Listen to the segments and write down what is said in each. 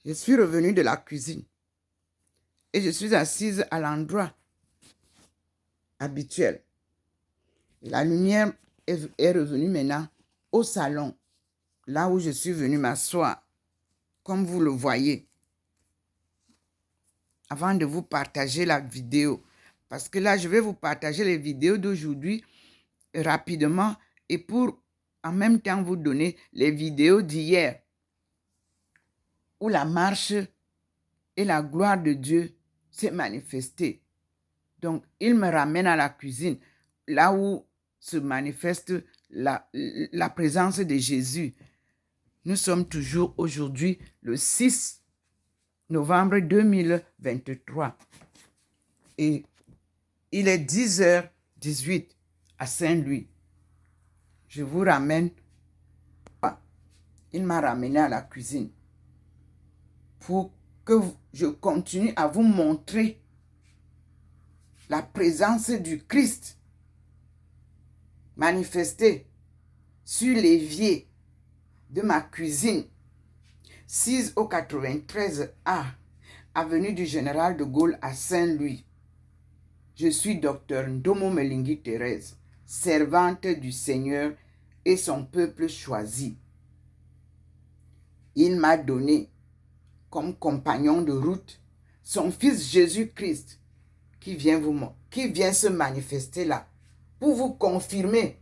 Je suis revenue de la cuisine et je suis assise à l'endroit habituel. La lumière est revenue maintenant au salon, là où je suis venue m'asseoir, comme vous le voyez, avant de vous partager la vidéo. Parce que là, je vais vous partager les vidéos d'aujourd'hui rapidement et pour en même temps vous donner les vidéos d'hier où la marche et la gloire de Dieu s'est manifestée. Donc, il me ramène à la cuisine, là où se manifeste la présence de Jésus. Nous sommes toujours aujourd'hui le 6 novembre 2023. Et il est 10h18 à Saint-Louis. Je vous ramène. Il m'a ramené à la cuisine pour que je continue à vous montrer la présence du Christ manifestée sur l'évier de ma cuisine, 6 au 93A, avenue du Général de Gaulle à Saint-Louis. Je suis docteur Ndomo Melingi Thérèse, servante du Seigneur et son peuple choisi. Il m'a donné comme compagnon de route son fils Jésus-Christ qui vient se manifester là pour vous confirmer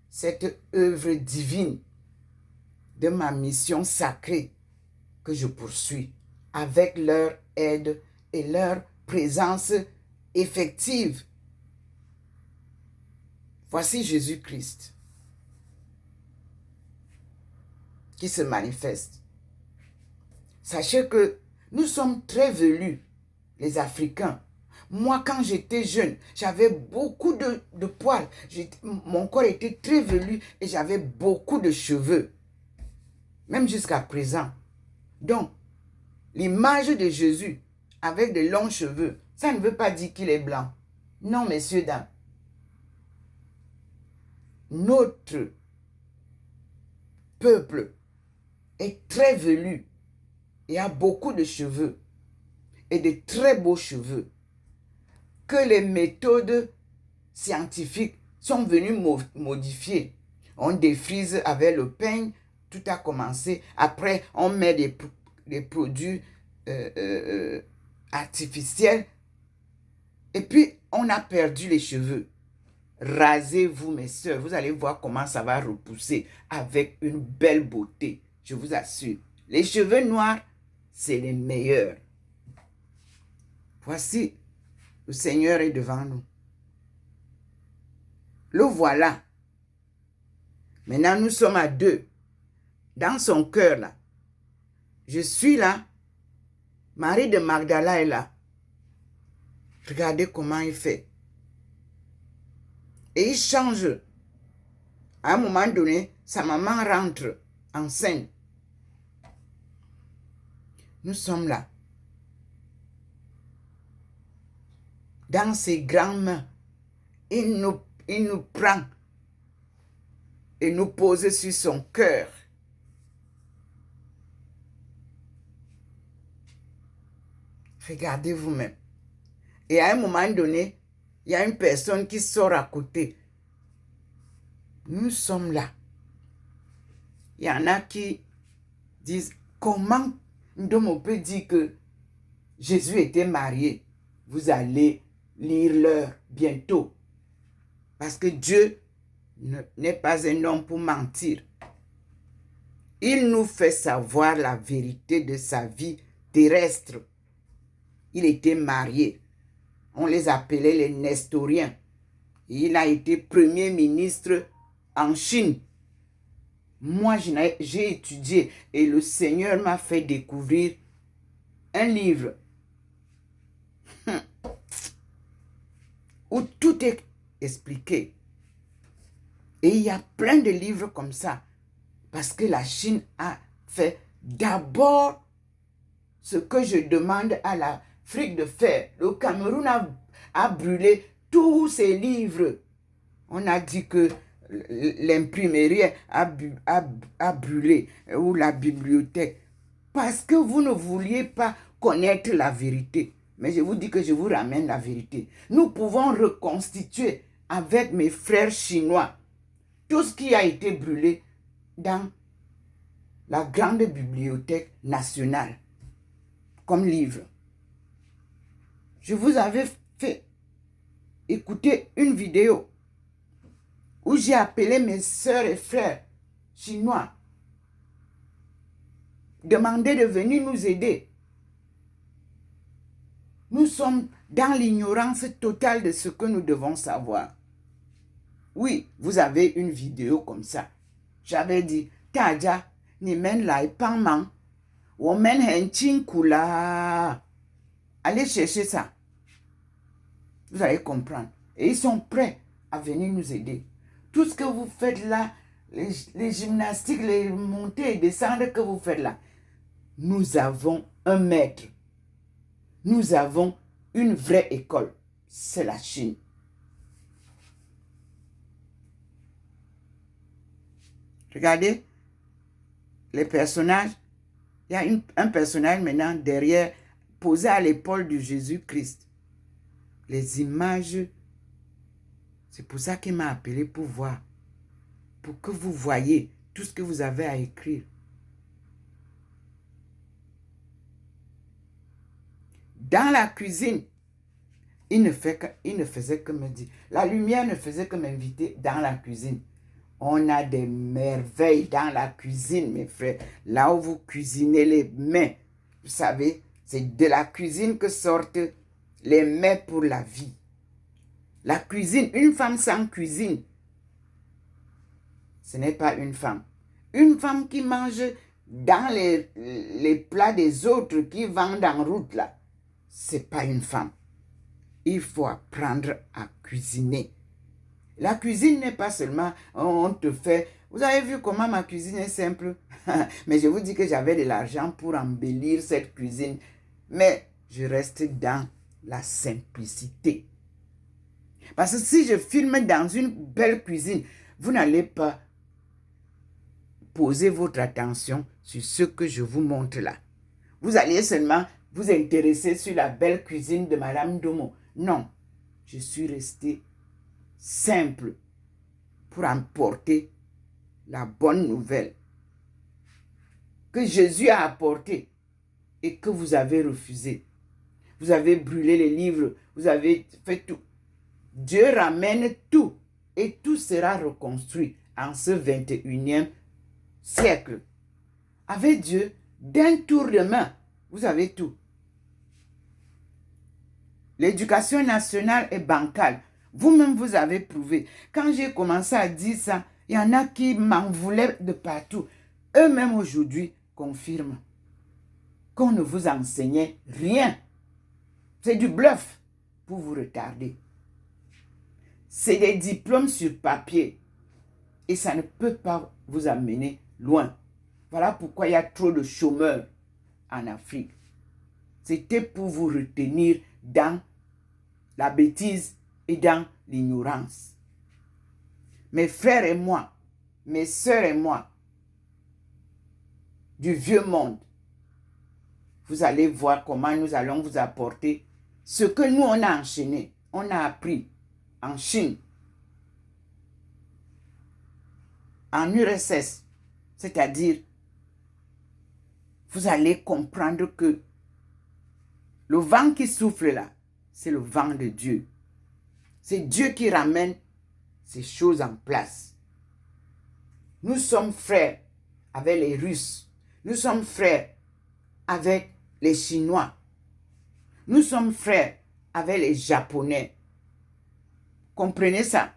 cette œuvre divine de ma mission sacrée que je poursuis avec leur aide et leur présence effective. Voici Jésus-Christ qui se manifeste. Sachez que nous sommes très velus, les Africains. Moi, quand j'étais jeune, j'avais beaucoup de poils. Mon corps était très velu et j'avais beaucoup de cheveux. Même jusqu'à présent. Donc, l'image de Jésus avec de longs cheveux, ça ne veut pas dire qu'il est blanc. Non, messieurs, dames. Notre peuple est très velu et a beaucoup de cheveux et de très beaux cheveux que les méthodes scientifiques sont venues modifier. On défrise avec le peigne, tout a commencé. Après, on met des produits artificiels et puis on a perdu les cheveux. Rasez-vous, mes soeurs, vous allez voir comment ça va repousser avec une belle beauté, je vous assure. Les cheveux noirs, c'est les meilleurs. Voici, le Seigneur est devant nous. Le voilà. Maintenant, nous sommes à deux. Dans son cœur, là. Je suis là. Marie de Magdala est là. Regardez comment il fait. Et il change. À un moment donné, sa maman rentre enceinte. Nous sommes là. Dans ses grandes mains, il nous prend et nous pose sur son cœur. Regardez vous-même. Et à un moment donné, il y a une personne qui sort à côté. Nous sommes là. Il y en a qui disent, comment Ndomo peut dire que Jésus était marié? Vous allez lire l'heure bientôt. Parce que Dieu n'est pas un homme pour mentir. Il nous fait savoir la vérité de sa vie terrestre. Il était marié. On les appelait les Nestoriens. Il a été premier ministre en Chine. Moi, j'ai étudié et le Seigneur m'a fait découvrir un livre où tout est expliqué. Et il y a plein de livres comme ça. Parce que la Chine a fait d'abord ce que je demande à l'Afrique de faire. Le Cameroun a brûlé tous ses livres. On a dit que l'imprimerie a brûlé, ou la bibliothèque. Parce que vous ne vouliez pas connaître la vérité. Mais je vous dis que je vous ramène la vérité. Nous pouvons reconstituer avec mes frères chinois tout ce qui a été brûlé dans la grande bibliothèque nationale comme livre. Je vous avais fait écouter une vidéo où j'ai appelé mes sœurs et frères chinois, demandé de venir nous aider. Nous sommes dans l'ignorance totale de ce que nous devons savoir. Oui, vous avez une vidéo comme ça. J'avais dit, Taja, ni men lai pangman, ou men henchin kula. Allez chercher ça. Vous allez comprendre. Et ils sont prêts à venir nous aider. Tout ce que vous faites là, les gymnastiques, les montées et descendre que vous faites là, nous avons un maître. Nous avons une vraie école. C'est la Chine. Regardez les personnages. Il y a un personnage maintenant derrière, posé à l'épaule de Jésus-Christ. Les images, c'est pour ça qu'il m'a appelé pour voir. Pour que vous voyez tout ce que vous avez à écrire. Dans la cuisine, il ne faisait que me dire. La lumière ne faisait que m'inviter dans la cuisine. On a des merveilles dans la cuisine, mes frères. Là où vous cuisinez les mets. Vous savez, c'est de la cuisine que sortent les mets pour la vie. La cuisine, une femme sans cuisine, ce n'est pas une femme. Une femme qui mange dans les plats des autres qui vendent en route là, c'est pas une femme. Il faut apprendre à cuisiner. La cuisine n'est pas seulement, on te fait, vous avez vu comment ma cuisine est simple. Mais je vous dis que j'avais de l'argent pour embellir cette cuisine. Mais je reste dans la simplicité. Parce que si je filme dans une belle cuisine, vous n'allez pas poser votre attention sur ce que je vous montre là. Vous allez seulement vous intéresser sur la belle cuisine de Madame Domo. Non, je suis resté simple pour emporter la bonne nouvelle que Jésus a apportée et que vous avez refusé. Vous avez brûlé les livres, vous avez fait tout. Dieu ramène tout et tout sera reconstruit en ce 21e siècle. Avec Dieu, d'un tour de main, vous avez tout. L'éducation nationale est bancale. Vous-même, vous avez prouvé. Quand j'ai commencé à dire ça, il y en a qui m'en voulaient de partout. Eux-mêmes aujourd'hui confirment qu'on ne vous enseignait rien. C'est du bluff pour vous retarder. C'est des diplômes sur papier. Et ça ne peut pas vous amener loin. Voilà pourquoi il y a trop de chômeurs en Afrique. C'était pour vous retenir dans la bêtise et dans l'ignorance. Mes frères et moi, mes sœurs et moi, du vieux monde, vous allez voir comment nous allons vous apporter ce que nous on a enchaîné, on a appris en Chine, en URSS, c'est-à-dire vous allez comprendre que le vent qui souffle là, c'est le vent de Dieu. C'est Dieu qui ramène ces choses en place. Nous sommes frères avec les Russes. Nous sommes frères avec les Chinois. Nous sommes frères avec les Japonais. Comprenez ça?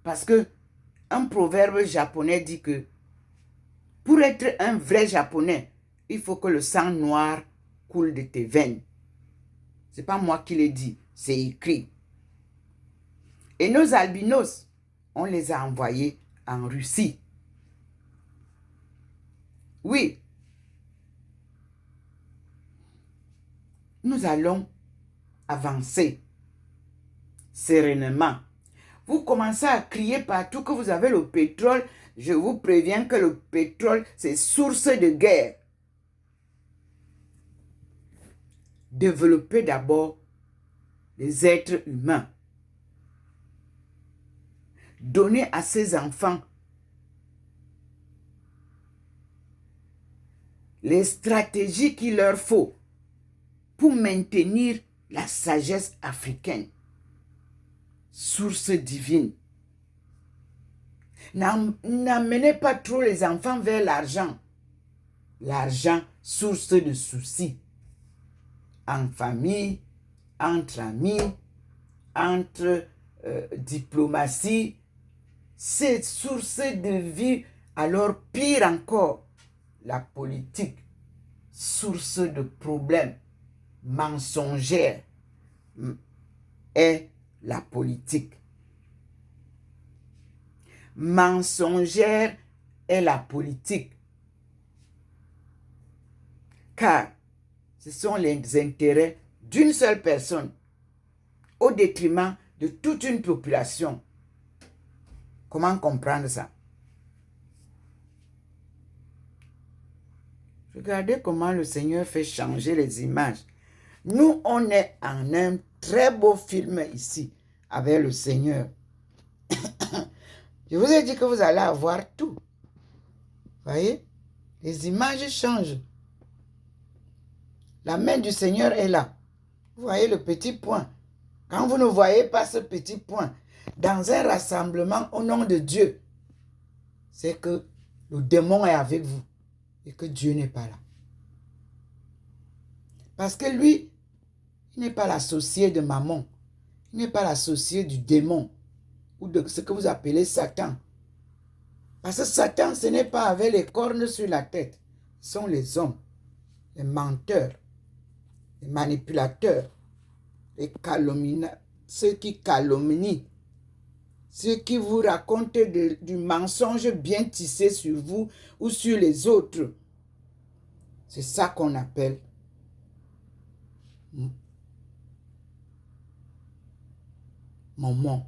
Parce que un proverbe japonais dit que pour être un vrai Japonais, il faut que le sang noir coule de tes veines. Ce n'est pas moi qui l'ai dit, c'est écrit. Et nos albinos, on les a envoyés en Russie. Oui. Nous allons avancer sereinement. Vous commencez à crier partout que vous avez le pétrole. Je vous préviens que le pétrole, c'est source de guerre. développer d'abord les êtres humains. Donner à ses enfants les stratégies qu'il leur faut pour maintenir la sagesse africaine, source divine. N'amenez pas trop les enfants vers l'argent. L'argent, source de soucis. En famille, entre amis, entre diplomatie, c'est source de vie. Alors pire encore, la politique, source de problèmes mensongères est la politique. Mensongère est la politique. Car ce sont les intérêts d'une seule personne au détriment de toute une population. Comment comprendre ça? Regardez comment le Seigneur fait changer les images. Nous, on est en un très beau film ici avec le Seigneur. Je vous ai dit que vous allez avoir tout. Voyez? Les images changent. La main du Seigneur est là. Vous voyez le petit point. Quand vous ne voyez pas ce petit point, dans un rassemblement au nom de Dieu, c'est que le démon est avec vous et que Dieu n'est pas là. Parce que lui, il n'est pas l'associé de Mammon. Il n'est pas l'associé du démon ou de ce que vous appelez Satan. Parce que Satan, ce n'est pas avec les cornes sur la tête. Ce sont les hommes, les menteurs, les manipulateurs, ceux qui calomnient, ceux qui vous racontent du mensonge bien tissé sur vous ou sur les autres. C'est ça qu'on appelle Mammon.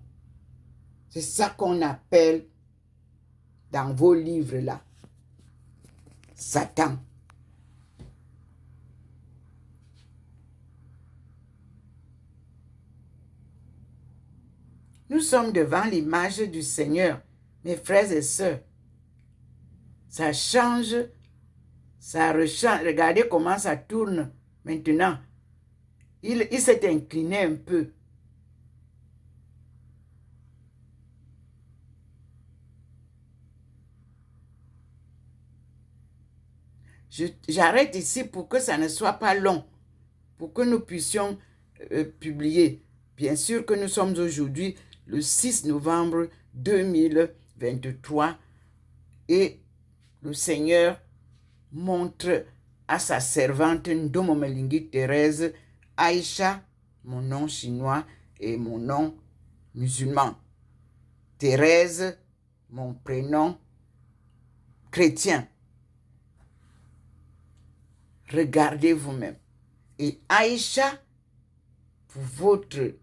C'est ça qu'on appelle dans vos livres-là Satan. Nous sommes devant l'image du Seigneur, mes frères et sœurs. Ça change, ça rechange. Regardez comment ça tourne maintenant. Il s'est incliné un peu. J'arrête ici pour que ça ne soit pas long, pour que nous puissions publier. Bien sûr que nous sommes aujourd'hui le 6 novembre 2023 et le Seigneur montre à sa servante Ndomomelingi Thérèse, Aïcha, mon nom chinois et mon nom musulman. Thérèse, mon prénom chrétien. Regardez vous-même. Et Aïcha, pour votre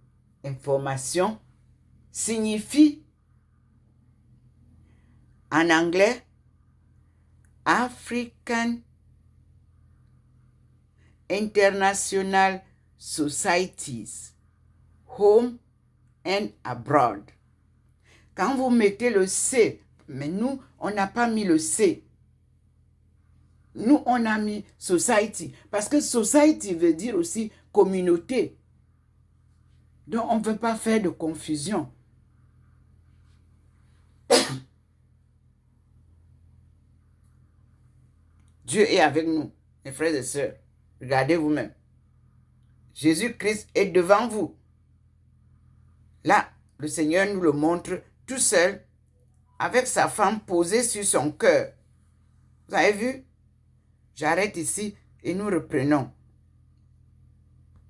information, signifie en anglais African International Societies, Home and Abroad. Quand vous mettez le C, mais nous, on n'a pas mis le C. Nous, on a mis society. Parce que society veut dire aussi communauté. Donc, on ne veut pas faire de confusion. Dieu est avec nous, mes frères et sœurs. Regardez vous-même. Jésus-Christ est devant vous. Là, le Seigneur nous le montre tout seul, avec sa femme posée sur son cœur. Vous avez vu? J'arrête ici et nous reprenons.